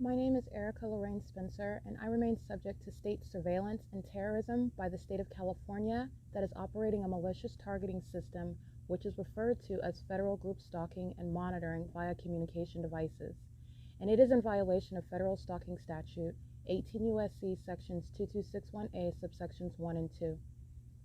My name is Erica Lorraine Spencer, and I remain subject to state surveillance and terrorism by the state of California that is operating a malicious targeting system, which is referred to as federal group stalking and monitoring via communication devices. And it is in violation of federal stalking statute 18 U.S.C. sections 2261A subsections 1 and 2.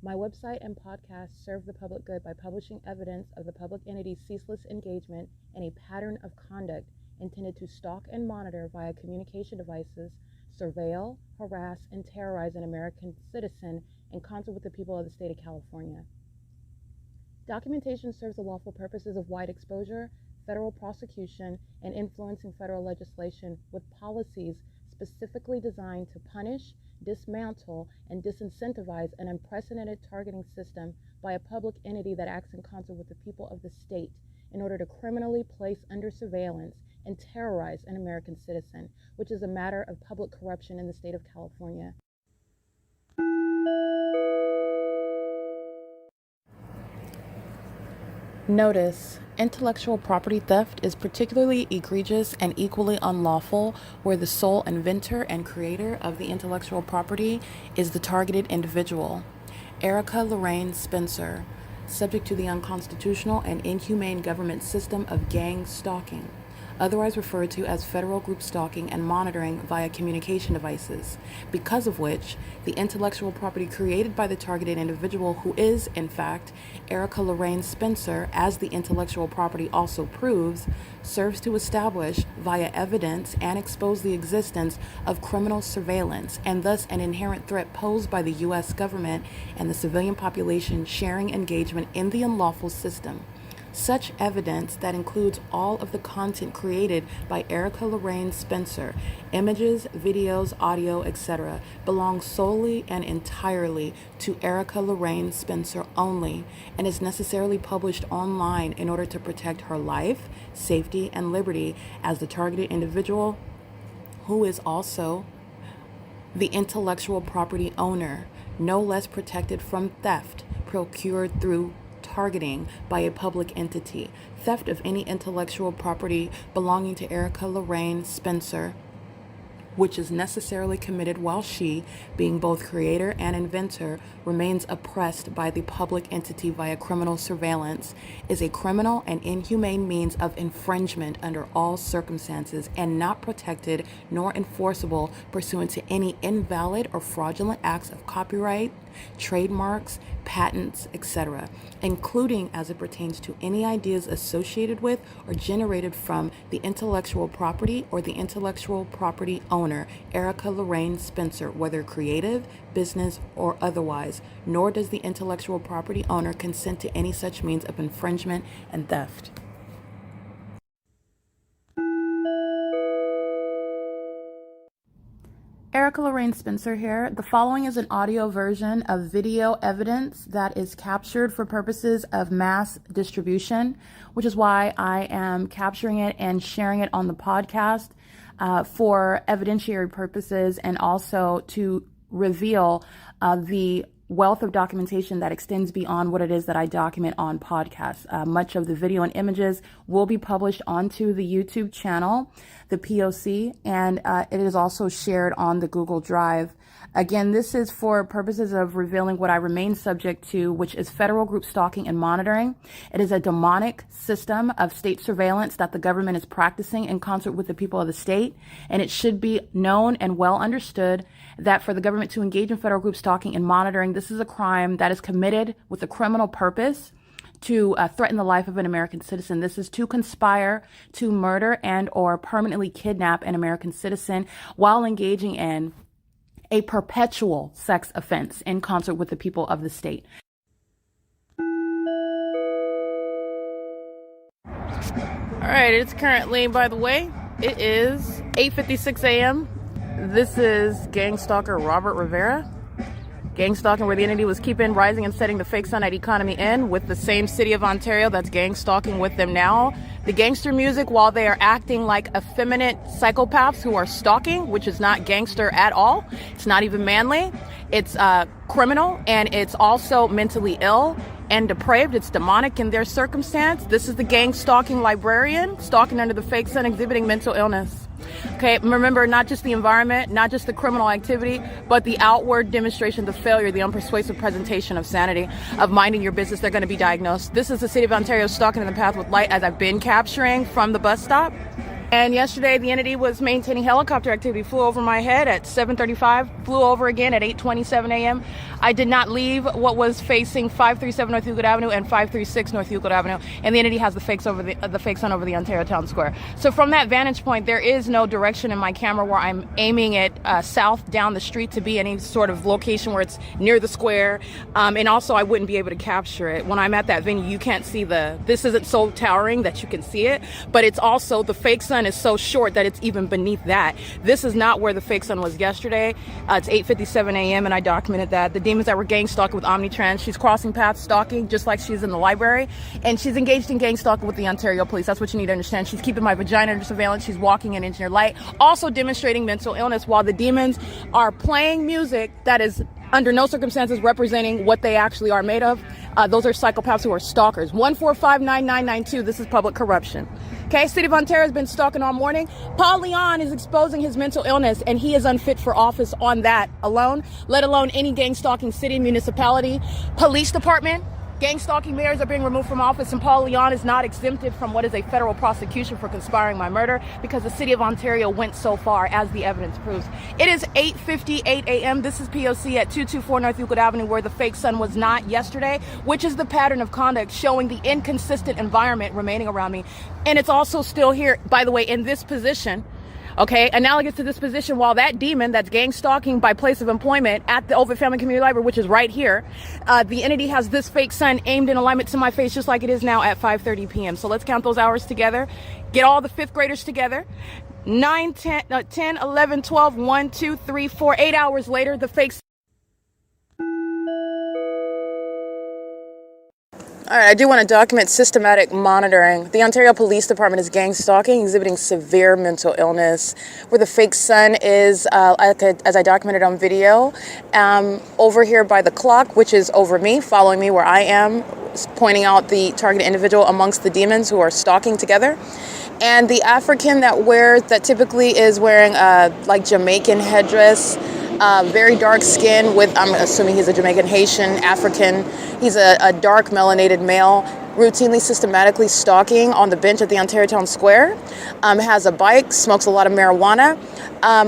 My website and podcast serve the public good by publishing evidence of the public entity's ceaseless engagement in a pattern of conduct intended to stalk and monitor via communication devices, surveil, harass, and terrorize an American citizen in concert with the people of the state of California. Documentation serves the lawful purposes of wide exposure, federal prosecution, and influencing federal legislation with policies specifically designed to punish, dismantle, and disincentivize an unprecedented targeting system by a public entity that acts in concert with the people of the state in order to criminally place under surveillance and terrorize an American citizen, which is a matter of public corruption in the state of California. Notice: intellectual property theft is particularly egregious and equally unlawful where the sole inventor and creator of the intellectual property is the targeted individual. Erica Lorraine Spencer, subject to the unconstitutional and inhumane government system of gang stalking, otherwise referred to as federal group stalking and monitoring via communication devices, because of which the intellectual property created by the targeted individual, who is, in fact, Erica Lorraine Spencer, as the intellectual property also proves, serves to establish via evidence and expose the existence of criminal surveillance and thus an inherent threat posed by the U.S. government and the civilian population sharing engagement in the unlawful system. Such evidence that includes all of the content created by Erica Lorraine Spencer, images, videos, audio, etc., belongs solely and entirely to Erica Lorraine Spencer only and is necessarily published online in order to protect her life, safety, and liberty as the targeted individual, who is also the intellectual property owner, no less protected from theft procured through targeting by a public entity, theft of any intellectual property belonging to Erica Lorraine Spencer, which is necessarily committed while she, being both creator and inventor, remains oppressed by the public entity via criminal surveillance, is a criminal and inhumane means of infringement under all circumstances and not protected nor enforceable pursuant to any invalid or fraudulent acts of copyright, trademarks, patents, etc., including as it pertains to any ideas associated with or generated from the intellectual property or the intellectual property owner, Erica Lorraine Spencer, whether creative, business, or otherwise, nor does the intellectual property owner consent to any such means of infringement and theft. Erica Lorraine Spencer here. The following is an audio version of video evidence that is captured for purposes of mass distribution, which is why I am capturing it and sharing it on the podcast for evidentiary purposes and also to reveal the wealth of documentation that extends beyond what it is that I document on podcasts. Much of the video and images will be published onto the YouTube channel, the P.O.C, and it is also shared on the Google Drive. Again, this is for purposes of revealing what I remain subject to, which is federal group stalking and monitoring. It is a demonic system of state surveillance that the government is practicing in concert with the people of the state, and it should be known and well understood that for the government to engage in federal group stalking and monitoring, this is a crime that is committed with a criminal purpose to threaten the life of an American citizen. This is to conspire to murder and or permanently kidnap an American citizen while engaging in a perpetual sex offense in concert with the people of the state. All right, it's currently, by the way, it is 8:56 a.m. This is gang stalker Robert Rivera. Gang stalking where the entity was keeping rising and setting the fake Sunlight economy in with the same city of Ontario that's gang stalking with them now. The gangster music, while they are acting like effeminate psychopaths who are stalking, which is not gangster at all. It's not even manly. It's criminal, and it's also mentally ill. and depraved. It's demonic in their circumstance. This is the gang stalking librarian, stalking under the fake sun, exhibiting mental illness. Okay, remember, not just the environment, not just the criminal activity, but the outward demonstration, the failure, the unpersuasive presentation of sanity, of minding your business. They're going to be diagnosed. This is the city of Ontario stalking in the path with light, as I've been capturing from the bus stop. And yesterday, the entity was maintaining helicopter activity, flew over my head at 7:35, flew over again at 8:27 a.m. I did not leave what was facing 537 North Euclid Avenue and 536 North Euclid Avenue, and the entity has the fake sun over the Ontario Town Square. So from that vantage point, there is no direction in my camera where I'm aiming it south down the street to be any sort of location where it's near the square, and also I wouldn't be able to capture it. When I'm at that venue, you can't see this isn't so towering that you can see it, but it's also, the fake sun is so short that it's even beneath that. This is not where the fake sun was yesterday. It's 8:57 a.m. and I documented that. The demons that were gang stalking with Omnitrans, she's crossing paths stalking just like she's in the library, and she's engaged in gang stalking with the Ontario police. That's what you need to understand. She's keeping my vagina under surveillance. She's walking in engineer light, also demonstrating mental illness, while the demons are playing music that is under no circumstances representing what they actually are made of. Those are psychopaths who are stalkers. 1459992. This is public corruption. Okay, City of Ontario has been stalking all morning. Paul Leon is exposing his mental illness, and he is unfit for office on that alone, let alone any gang stalking city, municipality, police department. Gang stalking mayors are being removed from office, and Paul Leon is not exempted from what is a federal prosecution for conspiring my murder, because the City of Ontario went so far, as the evidence proves. It is 8:58 a.m. This is P.O.C. at 224 North Euclid Avenue, where the fake sun was not yesterday, which is the pattern of conduct showing the inconsistent environment remaining around me. And it's also still here, by the way, in this position. Okay, analogous to this position, while that demon that's gang stalking by place of employment at the OVITT Family Community Library, which is right here, the entity has this fake sun aimed in alignment to my face, just like it is now at 5:30 p.m. So let's count those hours together. Get all the fifth graders together. 9, 10, 11, 12, 1, 2, 3, 4, 8 hours later, the fake sun. All right, I do want to document systematic monitoring. The Ontario Police Department is gang stalking, exhibiting severe mental illness, where the fake sun is, as I documented on video, over here by the clock, which is over me, following me where I am, pointing out the targeted individual amongst the demons who are stalking together. And the African that typically is wearing like Jamaican headdress, very dark skin with, I'm assuming he's a Jamaican, Haitian, African. He's a dark melanated male, routinely, systematically stalking on the bench at the Ontario Town Square. Has a bike, smokes a lot of marijuana.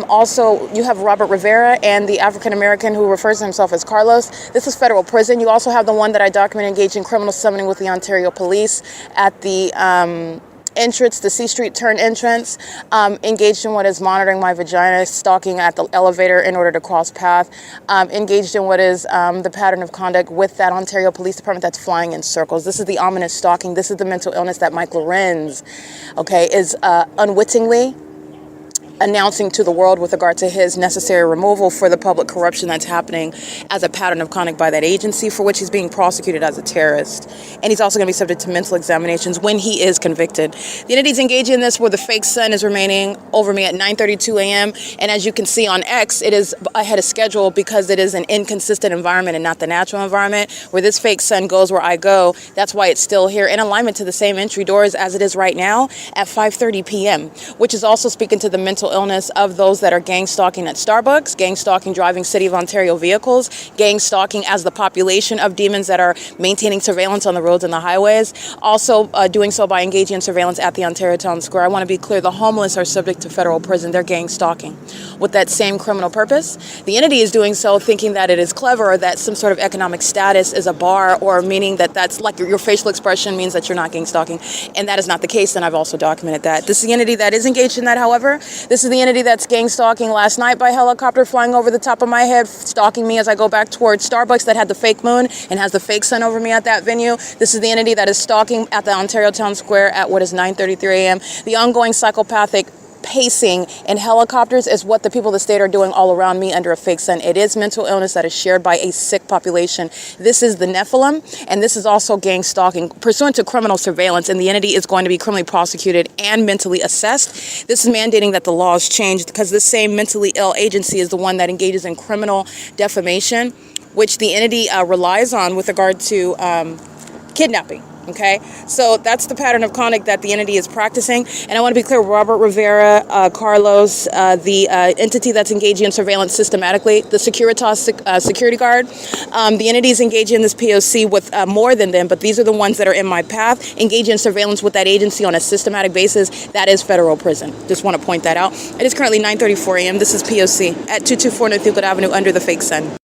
Also, you have Robert Rivera and the African American who refers to himself as Carlos. This is federal prison. You also have the one that I documented engaged in criminal summoning with the Ontario Police at the entrance, the C Street turn entrance, engaged in what is monitoring my vagina, stalking at the elevator in order to cross path, engaged in what is the pattern of conduct with that Ontario Police Department that's flying in circles. This is the ominous stalking. This is the mental illness that Mike LORENZ, okay, is unwittingly announcing to the world with regard to his necessary removal for the public corruption that's happening as a pattern of conduct by that agency, for which he's being prosecuted as a terrorist. And he's also going to be subject to mental examinations when he is convicted. The entity's engaging in this where the fake sun is remaining over me at 9:32 a.m. And as you can see on X, it is ahead of schedule because it is an inconsistent environment and not the natural environment. Where this fake sun goes where I go, that's why it's still here in alignment to the same entry doors as it is right now at 5:30 p.m., which is also speaking to the mental illness of those that are gang stalking at Starbucks, gang stalking driving City of Ontario vehicles, gang stalking as the population of demons that are maintaining surveillance on the roads and the highways, also doing so by engaging in surveillance at the Ontario Town Square. I want to be clear, the homeless are subject to federal prison. They're gang stalking with that same criminal purpose. The entity is doing so thinking that it is clever, or that some sort of economic status is a bar, or meaning that that's like your facial expression means that you're not gang stalking, and that is not the case, and I've also documented that. This is the entity that is engaged in that, however. This is the entity that's gang stalking last night by helicopter, flying over the top of my head, stalking me as I go back towards Starbucks that had the fake moon and has the fake sun over me at that venue. This is the entity that is stalking at the Ontario Town Square at what is 9:33 a.m. The ongoing psychopathic pacing in helicopters is what the people of the state are doing all around me under a fake sun. It is mental illness that is shared by a sick population. This is the Nephilim, and this is also gang stalking pursuant to criminal surveillance, and the entity is going to be criminally prosecuted and mentally assessed. This is mandating that the laws change because this same mentally ill agency is the one that engages in criminal defamation which the entity relies on with regard to kidnapping. Okay, so that's the pattern of conduct that the entity is practicing. And I want to be clear, Robert Rivera, Carlos, the entity that's engaging in surveillance systematically, the Securitas security guard, the entity is engaging in this P.O.C. with more than them, but these are the ones that are in my path, engaging in surveillance with that agency on a systematic basis. That is federal prison. Just want to point that out. It is currently 9:34 a.m. This is P.O.C. at 224 North Euclid Avenue under the fake sun.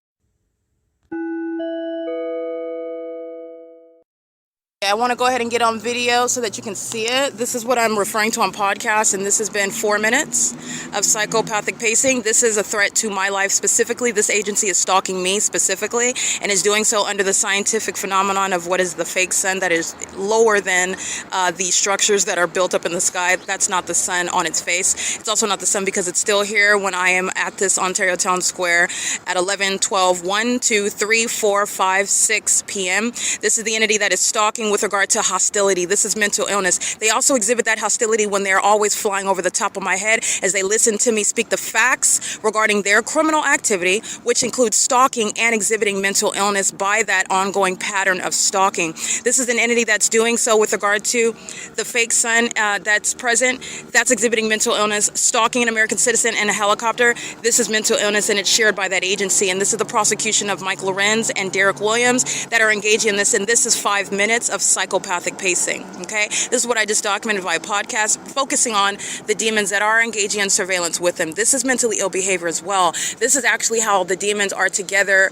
I want to go ahead and get on video so that you can see it. This is what I'm referring to on podcast, and this has been 4 minutes of psychopathic pacing. This is a threat to my life specifically. This agency is stalking me specifically and is doing so under the scientific phenomenon of what is the fake sun that is lower than the structures that are built up in the sky. That's not the sun on its face. It's also not the sun because it's still here when I am at this Ontario Town Square at 11, 12, 1, 2, 3, 4, 5, 6 p.m. This is the entity that is stalking with regard to hostility. This is mental illness. They also exhibit that hostility when they're always flying over the top of my head as they listen to me speak the facts regarding their criminal activity, which includes stalking and exhibiting mental illness by that ongoing pattern of stalking. This is an entity that's doing so with regard to the fake sun that's present, that's exhibiting mental illness, stalking an American citizen in a helicopter. This is mental illness and it's shared by that agency. And this is the prosecution of Mike LORENZ and Derek Williams that are engaging in this. And this is 5 minutes of psychopathic pacing. Okay, this is what I just documented via podcast, focusing on the demons that are engaging in surveillance with them. This is mentally ill behavior as well. This is actually how the demons are together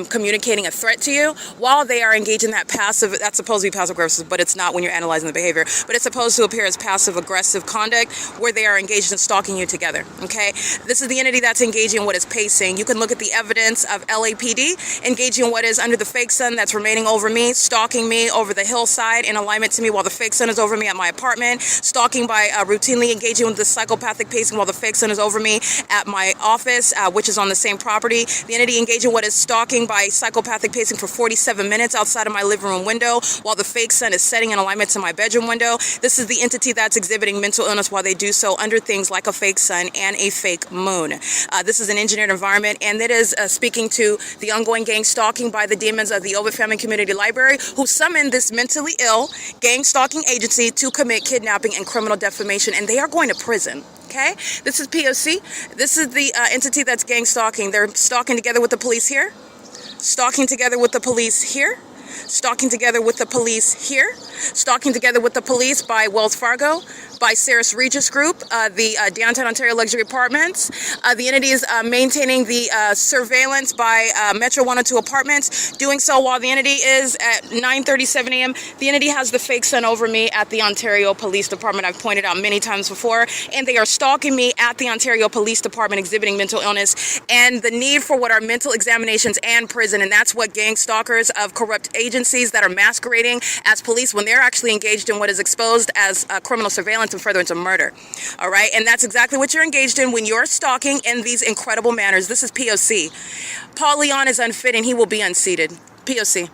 communicating a threat to you while they are engaged in that passive, that's supposed to be passive aggressive, but it's not when you're analyzing the behavior, but it's supposed to appear as passive aggressive conduct where they are engaged in stalking you together. Okay, this is the entity that's engaging in what is pacing. You can look at the evidence of LAPD engaging in what is under the fake sun that's remaining over me, stalking me over the hillside in alignment to me while the fake sun is over me at my apartment, stalking by routinely engaging with the psychopathic pacing while the fake sun is over me at my office, which is on the same property. The entity engaging what is stalking by psychopathic pacing for 47 minutes outside of my living room window while the fake sun is setting in alignment to my bedroom window. This is the entity that's exhibiting mental illness while they do so under things like a fake sun and a fake moon. This is an engineered environment, and it is speaking to the ongoing gang stalking by the demons of the OVITT Family Community Library, who summoned this mentally ill gang stalking agency to commit kidnapping and criminal defamation, and they are going to prison. Okay, this is P.O.C. This is the entity that's gang stalking. They're stalking together with the police here, stalking together with the police here, stalking together with the police here, stalking together with the police by Wells Fargo, by Saris Regis Group, the Downtown Ontario Luxury Apartments. The entity is maintaining the surveillance by Metro 102 Apartments, doing so while the entity is at 9:37 a.m. The entity has the fake sun over me at the Ontario Police Department. I've pointed out many times before, and they are stalking me at the Ontario Police Department, exhibiting mental illness and the need for what are mental examinations and prison. And that's what gang stalkers of corrupt agencies that are masquerading as police when they're actually engaged in what is exposed as criminal surveillance and furtherance of murder. All right, and that's exactly what you're engaged in when you're stalking in these incredible manners. This is P.O.C. Paul Leon is unfit and he will be unseated. P.O.C.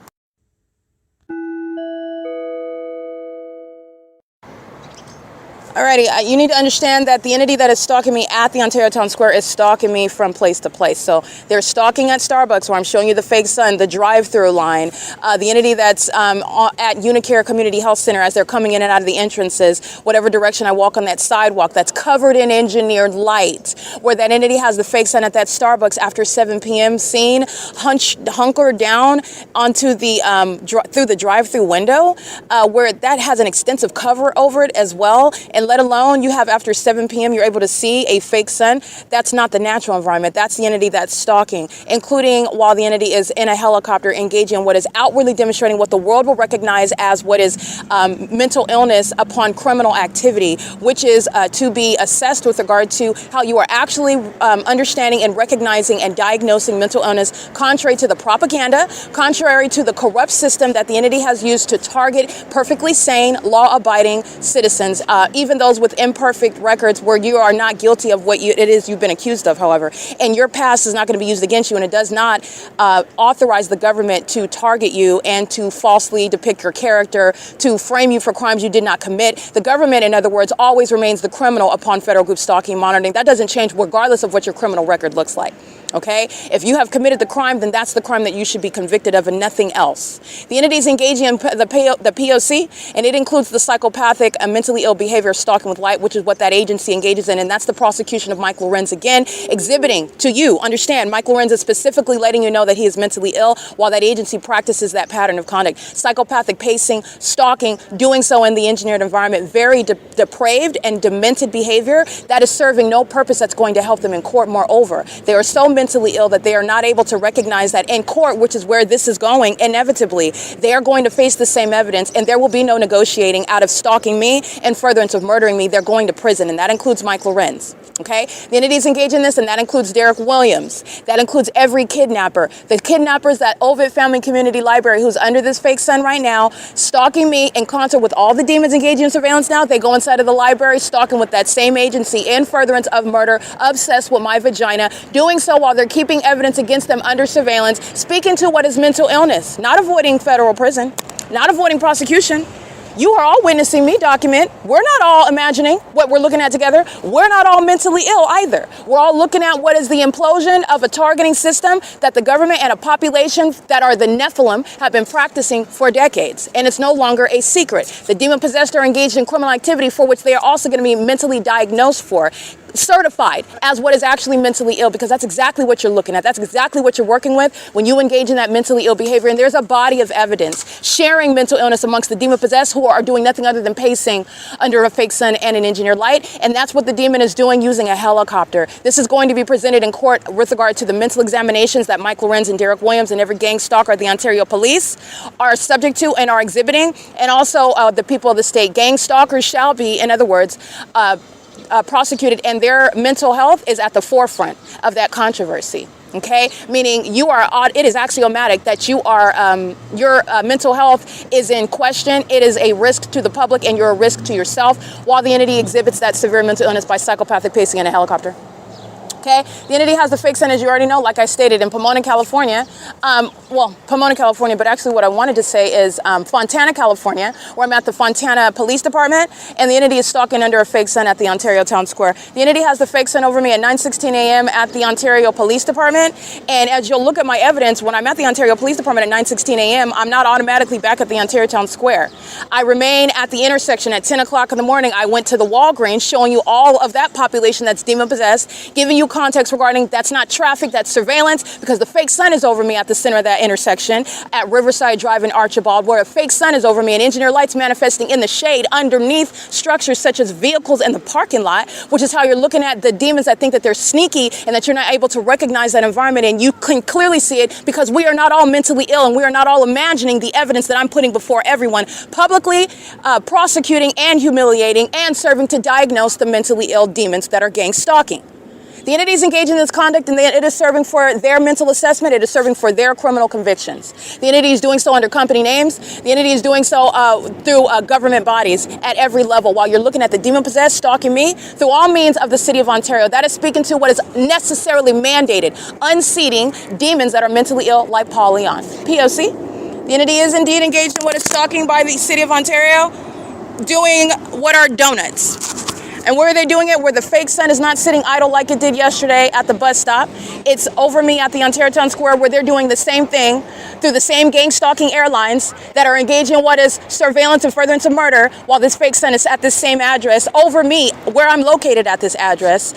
Alrighty, you need to understand that the entity that is stalking me at the Ontario Town Square is stalking me from place to place. So they're stalking at Starbucks, where I'm showing you the fake sun, the drive-through line, the entity that's at UNICARE Community Health Center as they're coming in and out of the entrances, whatever direction I walk on that sidewalk that's covered in engineered light, where that entity has the fake sun at that Starbucks after 7 p.m. scene, hunkered down onto the through the drive-through window, where that has an extensive cover over it as well. And let alone you have after 7 p.m. you're able to see a fake sun. That's not the natural environment. That's the entity that's stalking, including while the entity is in a helicopter engaging in what is outwardly demonstrating what the world will recognize as what is mental illness upon criminal activity, which is to be assessed with regard to how you are actually understanding and recognizing and diagnosing mental illness, contrary to the propaganda, contrary to the corrupt system that the entity has used to target perfectly sane, law-abiding citizens, even those with imperfect records where you are not guilty of what it is you've been accused of, however. And your past is not going to be used against you, and it does not authorize the government to target you and to falsely depict your character, to frame you for crimes you did not commit. The government, in other words, always remains the criminal upon federal group stalking monitoring. That doesn't change regardless of what your criminal record looks like. Okay? If you have committed the crime, then that's the crime that you should be convicted of and nothing else. The entities engaging in the P.O.C, and it includes the psychopathic and mentally ill behavior of stalking with light, which is what that agency engages in, and that's the prosecution of Mike LORENZ, again, exhibiting to you, understand, Mike LORENZ is specifically letting you know that he is mentally ill while that agency practices that pattern of conduct. Psychopathic pacing, stalking, doing so in the engineered environment, very depraved and demented behavior that is serving no purpose that's going to help them in court. Moreover, they are so mentally ill that they are not able to recognize that in court, which is where this is going, inevitably, they are going to face the same evidence, and there will be no negotiating out of stalking me and furtherance of murdering me. They're going to prison, and that includes Mike LORENZ. Okay? The entities engaged in this, and that includes Derek Williams. That includes every kidnapper. The kidnappers, that OVITT Family Community Library, who's under this fake sun right now, stalking me in concert with all the demons engaging in surveillance now. They go inside of the library, stalking with that same agency in furtherance of murder, obsessed with my vagina, doing so while they're keeping evidence against them under surveillance, speaking to what is mental illness, not avoiding federal prison, not avoiding prosecution. You are all witnessing me document. We're not all imagining what we're looking at together. We're not all mentally ill either. We're all looking at what is the implosion of a targeting system that the government and a population that are the Nephilim have been practicing for decades. And it's no longer a secret. The demon-possessed are engaged in criminal activity for which they are also going to be mentally diagnosed for, certified as what is actually mentally ill, because that's exactly what you're looking at. That's exactly what you're working with when you engage in that mentally ill behavior. And there's a body of evidence sharing mental illness amongst the demon-possessed who are doing nothing other than pacing under a fake sun and an engineered light. And that's what the demon is doing using a helicopter. This is going to be presented in court with regard to the mental examinations that Mike LORENZ and Derek Williams and every gang stalker at the Ontario Police are subject to and are exhibiting. And also the people of the state. Gang stalkers shall be, in other words, prosecuted, and their mental health is at the forefront of that controversy. Okay, meaning you are odd. It is axiomatic that you are your mental health is in question. It is a risk to the public, and you're a risk to yourself while the entity exhibits that severe mental illness by psychopathic pacing in a helicopter. Okay, the entity has the fake sun, as you already know, like I stated, in Pomona, California. Well, Pomona, California, but actually what I wanted to say is Fontana, California, where I'm at the Fontana Police Department, and the entity is stalking under a fake sun at the Ontario Town Square. The entity has the fake sun over me at 9:16 a.m. at the Ontario Police Department, and as you'll look at my evidence, when I'm at the Ontario Police Department at 9:16 a.m., I'm not automatically back at the Ontario Town Square. I remain at the intersection at 10 o'clock in the morning. I went to the Walgreens, showing you all of that population that's demon-possessed, giving you context regarding that's not traffic, that's surveillance, because the fake sun is over me at the center of that intersection at Riverside Drive in Archibald, where a fake sun is over me and engineer lights manifesting in the shade underneath structures such as vehicles in the parking lot, which is how you're looking at the demons that think that they're sneaky and that you're not able to recognize that environment. And you can clearly see it because we are not all mentally ill, and we are not all imagining the evidence that I'm putting before everyone, publicly prosecuting and humiliating and serving to diagnose the mentally ill demons that are gang stalking. The entity is engaged in this conduct, and it is serving for their mental assessment. It is serving for their criminal convictions. The entity is doing so under company names. The entity is doing so through government bodies at every level. While you're looking at the demon-possessed stalking me through all means of the city of Ontario, that is speaking to what is necessarily mandated, unseating demons that are mentally ill like Paul Leon. P.O.C. The entity is indeed engaged in what is stalking by the city of Ontario, doing what are donuts. And where are they doing it? Where the fake sun is not sitting idle like it did yesterday at the bus stop. It's over me at the Ontario Town Square, where they're doing the same thing through the same gang stalking airlines that are engaging in what is surveillance and furtherance of murder, while this fake sun is at this same address over me, where I'm located at this address,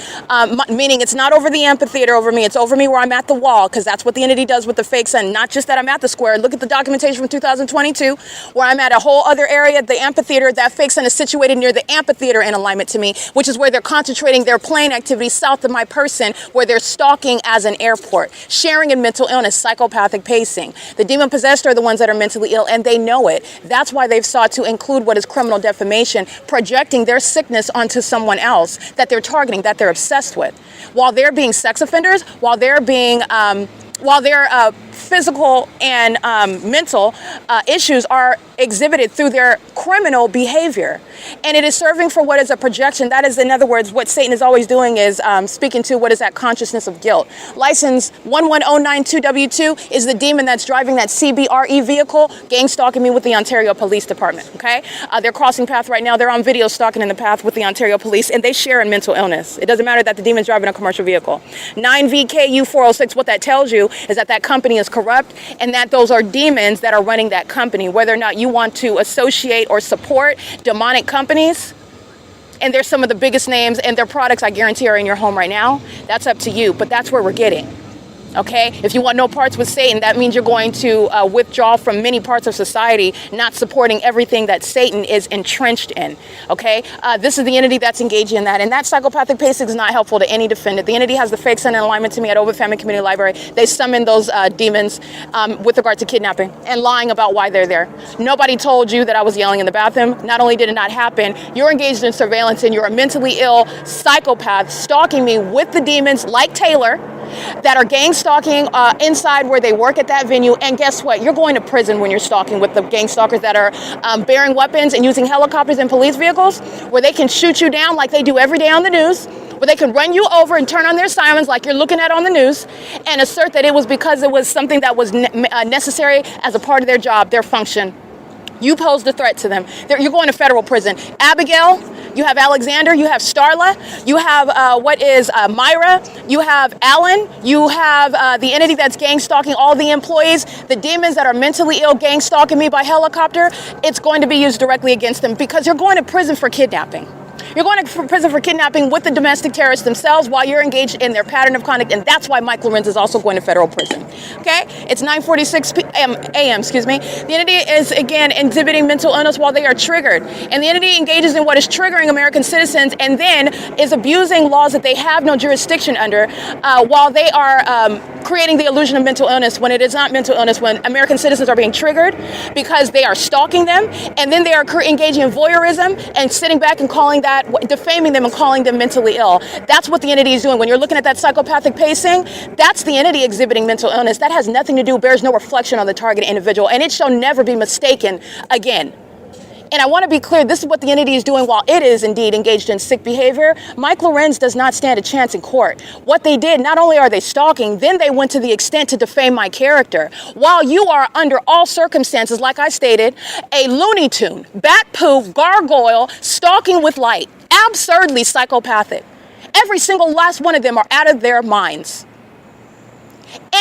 meaning it's not over the amphitheater over me, it's over me where I'm at the wall, because that's what the entity does with the fake sun, not just that I'm at the square. Look at the documentation from 2022, where I'm at a whole other area, the amphitheater. That fake sun is situated near the amphitheater in alignment to me, which is where they're concentrating their plane activity south of my person, where they're stalking as an airport, sharing in mental illness, psychopathic pacing. The demon-possessed are the ones that are mentally ill, and they know it. That's why they've sought to include what is criminal defamation, projecting their sickness onto someone else that they're targeting, that they're obsessed with. While they're being sex offenders, while they're being physical and mental issues are exhibited through their criminal behavior. And it is serving for what is a projection. That is, in other words, what Satan is always doing is speaking to what is that consciousness of guilt. License 11092W2 is the demon that's driving that CBRE vehicle, gang stalking me with the Ontario Police Department, okay? They're crossing path right now. They're on video stalking in the path with the Ontario Police, and they share in mental illness. It doesn't matter that the demon's driving a commercial vehicle. 9VKU406, what that tells you is that that company is corrupt and that those are demons that are running that company. Whether or not you want to associate or support demonic companies, and there's some of the biggest names, and their products I guarantee are in your home right now, that's up to you, but that's where we're getting. Okay, if you want no parts with Satan, that means you're going to withdraw from many parts of society, not supporting everything that Satan is entrenched in. Okay, this is the entity that's engaging in that, and that psychopathic pacing is not helpful to any defendant. The entity has the fake son in alignment to me at OVITT Family Community Library. They summon those demons with regard to kidnapping and lying about why they're there. Nobody told you that I was yelling in the bathroom. Not only did it not happen, you're engaged in surveillance and you're a mentally ill psychopath stalking me with the demons like Taylor that are gang stalking inside where they work at that venue. And guess what? You're going to prison when you're stalking with the gang stalkers that are bearing weapons and using helicopters and police vehicles where they can shoot you down like they do every day on the news, where they can run you over and turn on their sirens like you're looking at on the news and assert that it was because it was something that was necessary as a part of their job, their function. You posed a threat to them. You're going to federal prison. Abigail, you have Alexander, you have Starla, you have Myra, you have Alan, you have the entity that's gang stalking all the employees, the demons that are mentally ill gang stalking me by helicopter. It's going to be used directly against them because you're going to prison for kidnapping. You're going to prison for kidnapping with the domestic terrorists themselves while you're engaged in their pattern of conduct, and that's why Mike Lorenz is also going to federal prison. Okay? It's 9:46 a.m. The entity is, again, exhibiting mental illness while they are triggered. And the entity engages in what is triggering American citizens and then is abusing laws that they have no jurisdiction under while they are creating the illusion of mental illness when it is not mental illness, when American citizens are being triggered because they are stalking them, and then they are engaging in voyeurism and sitting back and calling that, defaming them and calling them mentally ill. That's what the entity is doing. When you're looking at that psychopathic pacing, that's the entity exhibiting mental illness. That has nothing to do, bears no reflection on the target individual, and it shall never be mistaken again. And I want to be clear, this is what the entity is doing while it is indeed engaged in sick behavior. Mike Lorenz does not stand a chance in court. What they did, not only are they stalking, then they went to the extent to defame my character. While you are under all circumstances, like I stated, a Looney Tune, bat poo, gargoyle, stalking with light, absurdly psychopathic. Every single last one of them are out of their minds,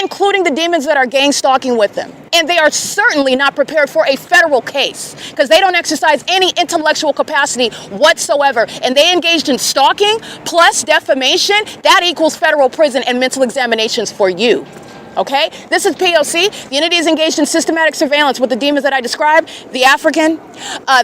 including the demons that are gang stalking with them. And they are certainly not prepared for a federal case because they don't exercise any intellectual capacity whatsoever. And they engaged in stalking plus defamation. That equals federal prison and mental examinations for you. Okay, this is P.O.C. The entity is engaged in systematic surveillance with the demons that I described. The African,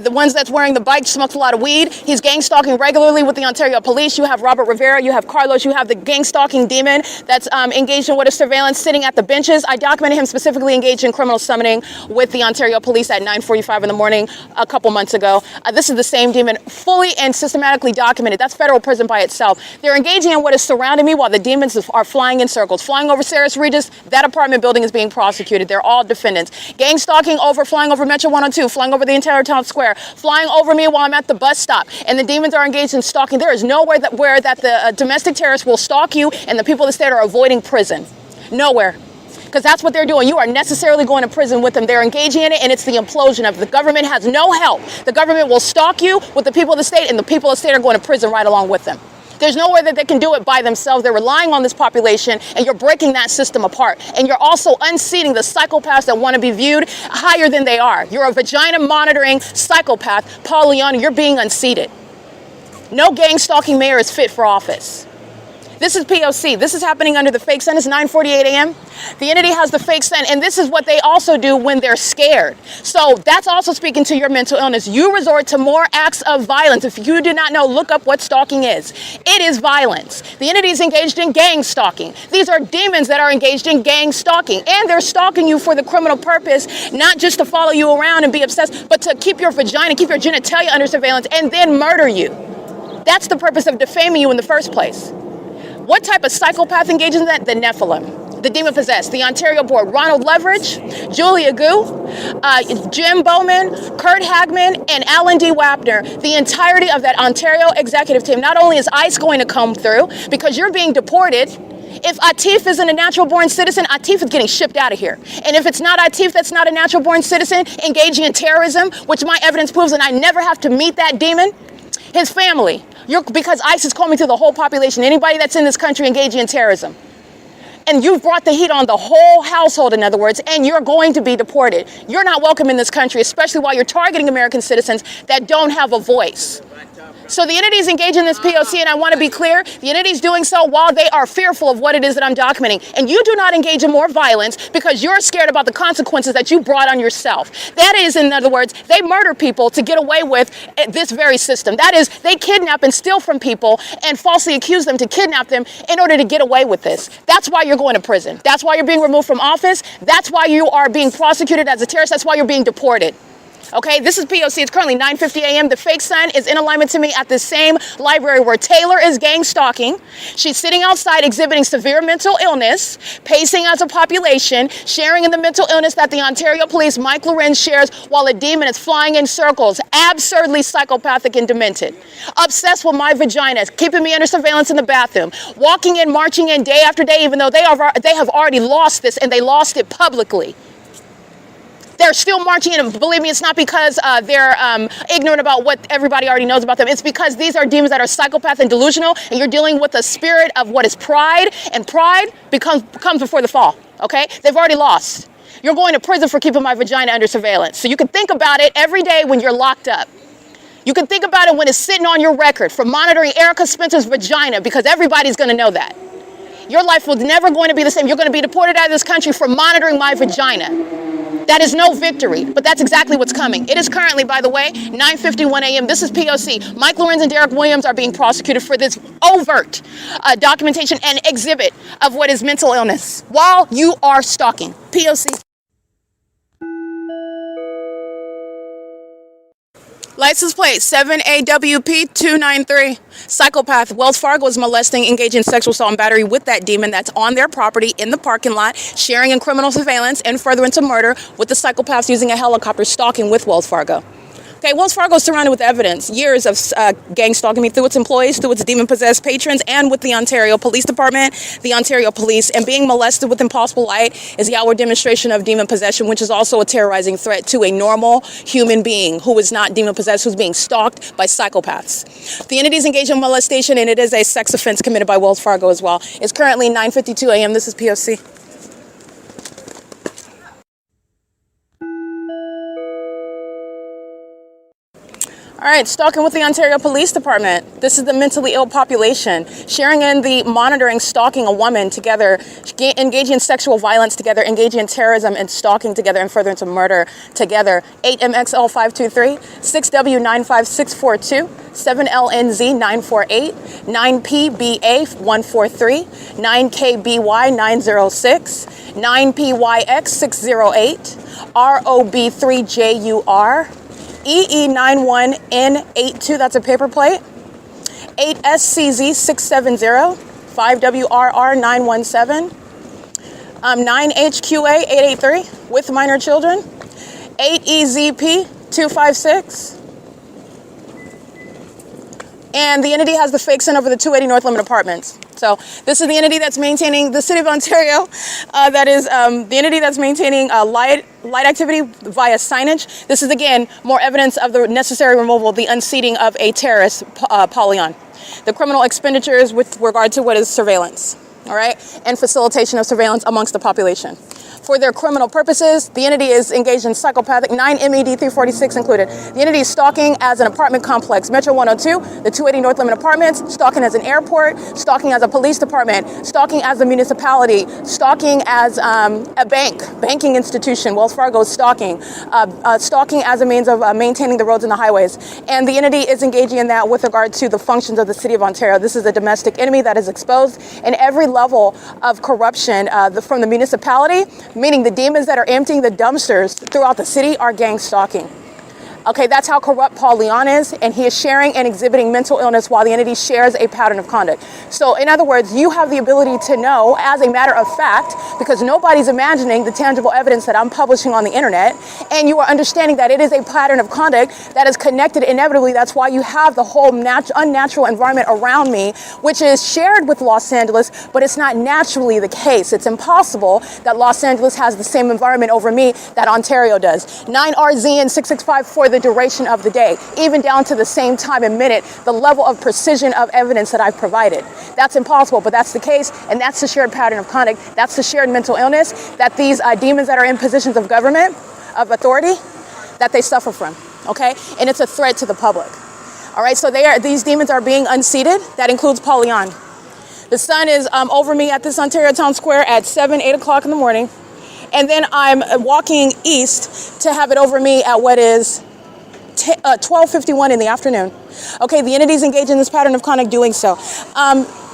the ones that's wearing the bike, smokes a lot of weed. He's gang stalking regularly with the Ontario Police. You have Robert Rivera, you have Carlos, you have the gang stalking demon that's engaged in what is surveillance, sitting at the benches. I documented him specifically engaged in criminal summoning with the Ontario Police at 9:45 in the morning a couple months ago. This is the same demon, fully and systematically documented. That's federal prison by itself. They're engaging in what is surrounding me while the demons are flying in circles, flying over Sarah's Regis. That apartment building is being prosecuted. They're all defendants. Gang stalking flying over Metro 102, flying over the entire town square, flying over me while I'm at the bus stop. And the demons are engaged in stalking. There is nowhere where the domestic terrorists will stalk you and the people of the state are avoiding prison. Nowhere. Because that's what they're doing. You are necessarily going to prison with them. They're engaging in it, and it's the implosion of it. The government has no help. The government will stalk you with the people of the state, and the people of the state are going to prison right along with them. There's nowhere that they can do it by themselves. They're relying on this population, and you're breaking that system apart. And you're also unseating the psychopaths that want to be viewed higher than they are. You're a vagina-monitoring psychopath. Paul Leon, you're being unseated. No gang-stalking mayor is fit for office. This is P.O.C. This is happening under the fake sun. It's 9:48 a.m. The entity has the fake sun, and this is what they also do when they're scared. So that's also speaking to your mental illness. You resort to more acts of violence. If you do not know, look up what stalking is. It is violence. The entity is engaged in gang stalking. These are demons that are engaged in gang stalking, and they're stalking you for the criminal purpose, not just to follow you around and be obsessed, but to keep your vagina, keep your genitalia under surveillance, and then murder you. That's the purpose of defaming you in the first place. What type of psychopath engages in that? The Nephilim. the demon possessed, the Ontario board, Ronald Leverage, Julia Gu, Jim Bowman, Kurt Hagman, and Alan D. Wapner, the entirety of that Ontario executive team. Not only is ICE going to come through, because you're being deported. If Atif isn't a natural born citizen, Atif is getting shipped out of here. And if it's not Atif that's not a natural born citizen engaging in terrorism, which my evidence proves, and I never have to meet that demon, his family, because ICE is combing through the whole population, anybody that's in this country engaging in terrorism. And you've brought the heat on the whole household, in other words, and you're going to be deported. You're not welcome in this country, especially while you're targeting American citizens that don't have a voice. So the entities engaged in this P.O.C., and I want to be clear, the entities doing so while they are fearful of what it is that I'm documenting. And you do not engage in more violence because you're scared about the consequences that you brought on yourself. That is, in other words, they murder people to get away with this very system. That is, they kidnap and steal from people and falsely accuse them to kidnap them in order to get away with this. That's why you're going to prison. That's why you're being removed from office. That's why you are being prosecuted as a terrorist. That's why you're being deported. Okay, this is P.O.C. It's currently 9:50 a.m. The fake son is in alignment to me at the same library where Taylor is gang stalking. She's sitting outside exhibiting severe mental illness, pacing as a population, sharing in the mental illness that the Ontario Police, Mike Lorenz, shares while a demon is flying in circles, absurdly psychopathic and demented. Obsessed with my vagina, keeping me under surveillance in the bathroom, walking in, marching in day after day, even though they have already lost this and they lost it publicly. They're still marching in, and believe me, it's not because they're ignorant about what everybody already knows about them. It's because these are demons that are psychopath and delusional, and you're dealing with a spirit of what is pride, and pride comes before the fall, okay? They've already lost. You're going to prison for keeping my vagina under surveillance. So you can think about it every day when you're locked up. You can think about it when it's sitting on your record for monitoring Erica Spencer's vagina, because everybody's going to know that. Your life was never going to be the same. You're going to be deported out of this country for monitoring my vagina. That is no victory, but that's exactly what's coming. It is currently, by the way, 9:51 a.m. This is P.O.C. Mike Lorenz and Derek Williams are being prosecuted for this overt documentation and exhibit of what is mental illness while you are stalking. P.O.C. License plate 7AWP293. Psychopath. Wells Fargo is molesting, engaging in sexual assault and battery with that demon that's on their property in the parking lot, sharing in criminal surveillance and furtherance of murder with the psychopaths using a helicopter stalking with Wells Fargo. Okay, Wells Fargo is surrounded with evidence, years of gang stalking me through its employees, through its demon-possessed patrons, and with the Ontario Police Department, the Ontario Police, and being molested with impossible light is the outward demonstration of demon possession, which is also a terrorizing threat to a normal human being who is not demon-possessed, who's being stalked by psychopaths. The entities engaged in molestation, and it is a sex offense committed by Wells Fargo as well. It's currently 9:52 a.m. This is P.O.C. All right, stalking with the Ontario Police Department. This is the mentally ill population. Sharing in the monitoring, stalking a woman together, engaging in sexual violence together, engaging in terrorism and stalking together, and furtherance of murder together. 8MXL523, 6W95642, 7LNZ948, 9PBA143, 9KBY906, 9PYX608, ROB3JUR, EE91N82, that's a paper plate, 8SCZ670, 5WRR917, 9HQA883 with minor children, 8EZP256, and the entity has the fake son over the 280 North Limit Apartments. So this is the entity that's maintaining the City of Ontario. That is the entity that's maintaining light activity via signage. This is, again, more evidence of the necessary removal, the unseating of a terrorist polyon. The criminal expenditures with regard to what is surveillance, all right, and facilitation of surveillance amongst the population. For their criminal purposes, the entity is engaged in psychopathic, 9MED346 included. The entity is stalking as an apartment complex, Metro 102, the 280 North Limit Apartments, stalking as an airport, stalking as a police department, stalking as a municipality, stalking as a banking institution, Wells Fargo is stalking, stalking as a means of maintaining the roads and the highways. And the entity is engaging in that with regard to the functions of the City of Ontario. This is a domestic enemy that is exposed in every level of corruption from the municipality, meaning the demons that are emptying the dumpsters throughout the city are gang stalking. Okay, that's how corrupt Paul Leon is, and he is sharing and exhibiting mental illness while the entity shares a pattern of conduct. So in other words, you have the ability to know as a matter of fact, because nobody's imagining the tangible evidence that I'm publishing on the internet, and you are understanding that it is a pattern of conduct that is connected inevitably. That's why you have the whole unnatural environment around me, which is shared with Los Angeles, but it's not naturally the case. It's impossible that Los Angeles has the same environment over me that Ontario does. 9RZ and 665 for the duration of the day, even down to the same time and minute, the level of precision of evidence that I've provided. That's impossible, but that's the case, and that's the shared pattern of conduct. That's the shared mental illness that these demons that are in positions of government, of authority, that they suffer from, okay? And it's a threat to the public. All right, so these demons are being unseated. That includes Paul Leon. The sun is over me at this Ontario Town Square at 7, 8 o'clock in the morning. And then I'm walking east to have it over me at what is 12:51 in the afternoon. Okay, the entity's engaged in this pattern of conduct doing so.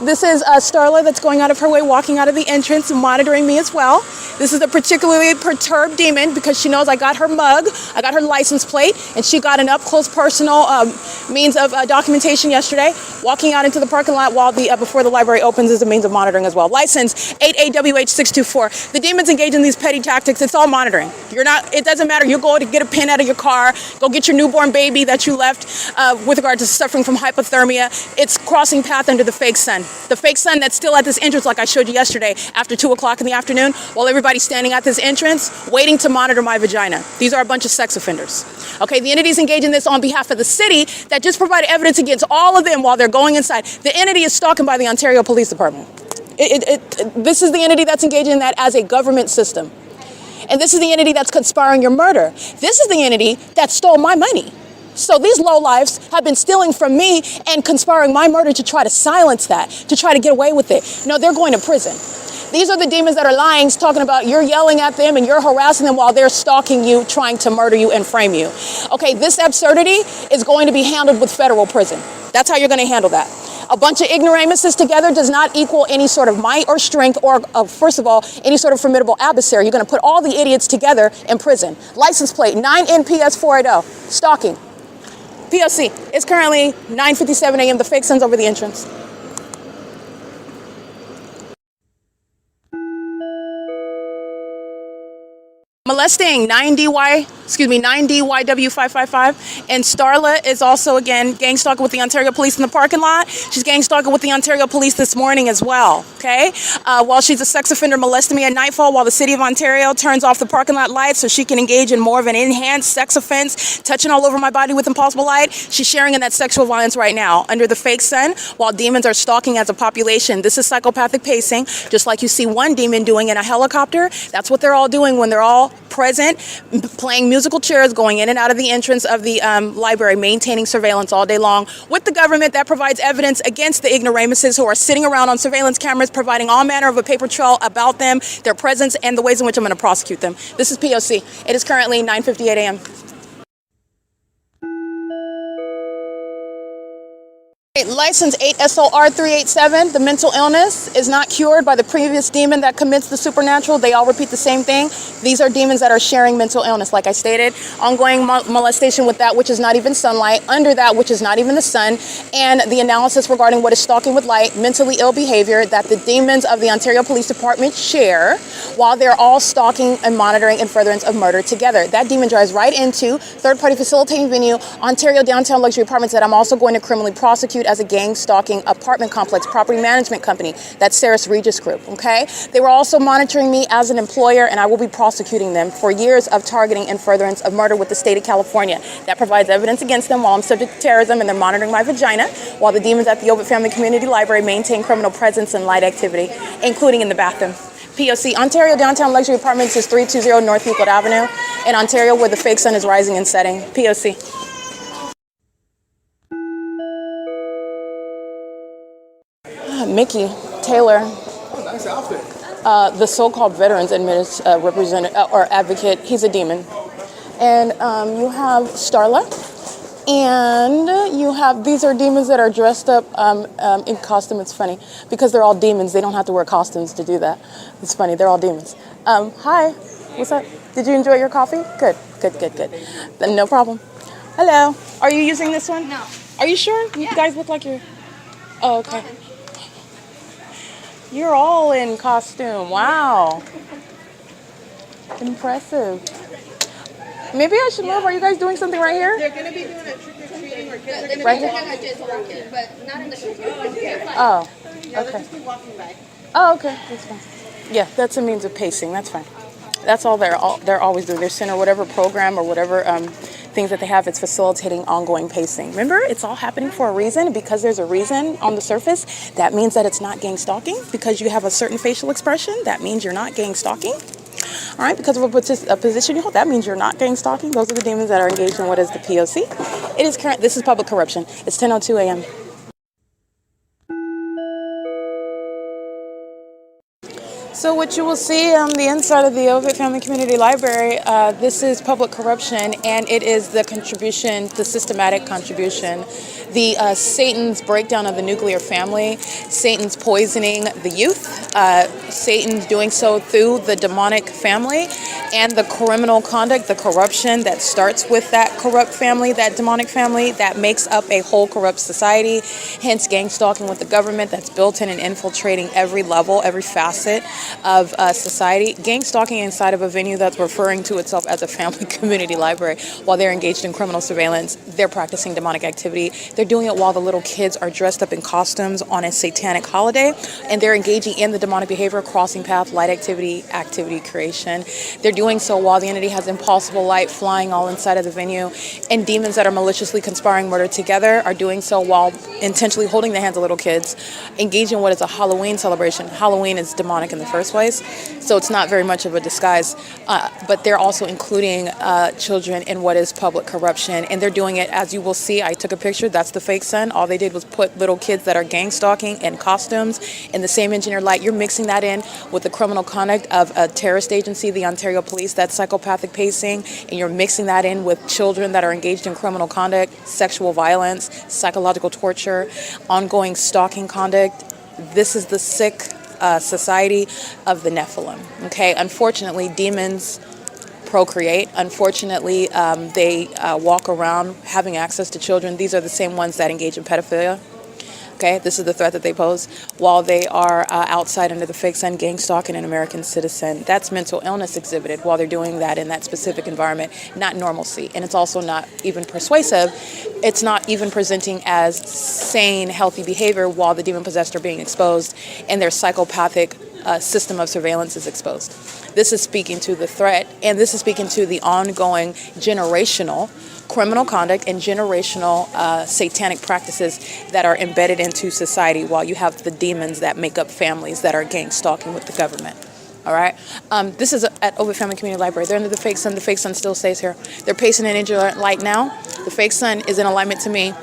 This is Starla that's going out of her way, walking out of the entrance and monitoring me as well. This is a particularly perturbed demon because she knows I got her mug, I got her license plate, and she got an up-close personal means of documentation yesterday. Walking out into the parking lot while before the library opens is a means of monitoring as well. License 8AWH624. The demons engage in these petty tactics. It's all monitoring. It doesn't matter. You go to get a pin out of your car, go get your newborn baby that you left with regard to suffering from hypothermia. It's crossing path under the fake sun. The fake sun that's still at this entrance, like I showed you yesterday, after 2 o'clock in the afternoon, while everybody's standing at this entrance, waiting to monitor my vagina. These are a bunch of sex offenders. Okay, the entity's engaged in this on behalf of the city that just provided evidence against all of them while they're going inside. The entity is stalking by the Ontario Police Department. This is the entity that's engaged in that as a government system. And this is the entity that's conspiring your murder. This is the entity that stole my money. So these lowlifes have been stealing from me and conspiring my murder to try to silence that, to try to get away with it. No, they're going to prison. These are the demons that are lying, talking about you're yelling at them and you're harassing them while they're stalking you, trying to murder you and frame you. Okay, this absurdity is going to be handled with federal prison. That's how you're going to handle that. A bunch of ignoramuses together does not equal any sort of might or strength or, first of all, any sort of formidable adversary. You're going to put all the idiots together in prison. License plate 9NPS480, stalking. P.O.C. It's currently 9:57 a.m. The fake sun's over the entrance. Molesting 9DYW555, and Starla is also again gang stalking with the Ontario Police in the parking lot. She's gang stalking with the Ontario Police this morning as well. Okay, while she's a sex offender molesting me at nightfall, while the City of Ontario turns off the parking lot lights so she can engage in more of an enhanced sex offense, touching all over my body with impossible light. She's sharing in that sexual violence right now under the fake sun, while demons are stalking as a population. This is psychopathic pacing, just like you see one demon doing in a helicopter. That's what they're all doing when they're all present, playing musical chairs, going in and out of the entrance of the library, maintaining surveillance all day long with the government that provides evidence against the ignoramuses who are sitting around on surveillance cameras, providing all manner of a paper trail about them, their presence, and the ways in which I'm going to prosecute them. This is P.O.C. It is currently 9:58 a.m. License 8SOR387, the mental illness is not cured by the previous demon that commits the supernatural. They all repeat the same thing. These are demons that are sharing mental illness, like I stated. Ongoing molestation with that which is not even sunlight, under that which is not even the sun, and the analysis regarding what is stalking with light, mentally ill behavior that the demons of the Ontario Police Department share while they're all stalking and monitoring in furtherance of murder together. That demon drives right into third-party facilitating venue, Ontario Downtown Luxury Apartments that I'm also going to criminally prosecute as a gang stalking apartment complex property management company. That's Saris Regis Group, okay? They were also monitoring me as an employer, and I will be prosecuting them for years of targeting and furtherance of murder with the state of California. That provides evidence against them while I'm subject to terrorism, and they're monitoring my vagina, while the demons at the OVITT Family Community Library maintain criminal presence and light activity, including in the bathroom. P.O.C. Ontario Downtown Luxury Apartments is 320 North Euclid Avenue in Ontario, where the fake sun is rising and setting. P.O.C. Mickey Taylor, Nice outfit. the so-called veterans representative or advocate, he's a demon. And you have Starla, and you have, these are demons that are dressed up in costume. It's funny because they're all demons. They don't have to wear costumes to do that. It's funny, they're all demons. Hi, what's up? Did you enjoy your coffee? Good. No problem. Hello. Are you using this one? No. Are you sure? You guys look like you're... Oh, okay. You're all in costume. Wow. Impressive. Maybe I should move. Are you guys doing something right here? They're going to be doing a trick-or-treating where kids are going to Right be here? walking, but not in the street. Oh, Yeah, they'll okay. just be walking by. Oh, okay. That's fine. Yeah, that's a means of pacing. That's fine. That's all they're always doing. Their center, whatever program or whatever things that they have, it's facilitating ongoing pacing. Remember, it's all happening for a reason. Because there's a reason on the surface, that means that it's not gang stalking. Because you have a certain facial expression, that means you're not gang stalking. All right, because of a position you hold, that means you're not gang stalking. Those are the demons that are engaged in what is the P.O.C. It is current. This is public corruption. It's 10:02 a.m. So what you will see on the inside of the OVITT Family Community Library, this is public corruption, and it is the contribution, the systematic contribution, the Satan's breakdown of the nuclear family, Satan's poisoning the youth, Satan's doing so through the demonic family, and the criminal conduct, the corruption that starts with that corrupt family, that demonic family, that makes up a whole corrupt society, hence gang stalking with the government that's built in and infiltrating every level, every facet of society. Gang stalking inside of a venue that's referring to itself as a family community library while they're engaged in criminal surveillance. They're practicing demonic activity. They're doing it while the little kids are dressed up in costumes on a satanic holiday, and they're engaging in the demonic behavior, crossing path, light activity, activity creation. They're doing so while the entity has impossible light flying all inside of the venue, and demons that are maliciously conspiring murder together are doing so while intentionally holding the hands of little kids, engaging in what is a Halloween celebration. Halloween is demonic in the first place, so it's not very much of a disguise, but they're also including children in what is public corruption, and they're doing it, as you will see. I took a picture. That's the fake sun. All they did was put little kids that are gang stalking in costumes in the same engineered light. You're mixing that in with the criminal conduct of a terrorist agency, the Ontario Police, that's psychopathic pacing, and you're mixing that in with children that are engaged in criminal conduct, sexual violence, psychological torture, ongoing stalking conduct. This is the sick society of the Nephilim. Okay, unfortunately, demons procreate. Unfortunately, they walk around having access to children. These are the same ones that engage in pedophilia. Okay, this is the threat that they pose while they are outside under the fake sun, gang stalking an American citizen. That's mental illness exhibited while they're doing that in that specific environment, not normalcy. And it's also not even persuasive. It's not even presenting as sane, healthy behavior while the demon-possessed are being exposed and their psychopathic system of surveillance is exposed. This is speaking to the threat, and this is speaking to the ongoing generational criminal conduct and generational satanic practices that are embedded into society while you have the demons that make up families that are gang stalking with the government. All right. This is at OVITT Family Community Library. They're under the fake sun. The fake sun still stays here. They're pacing an engineered light now. The fake sun is in alignment to me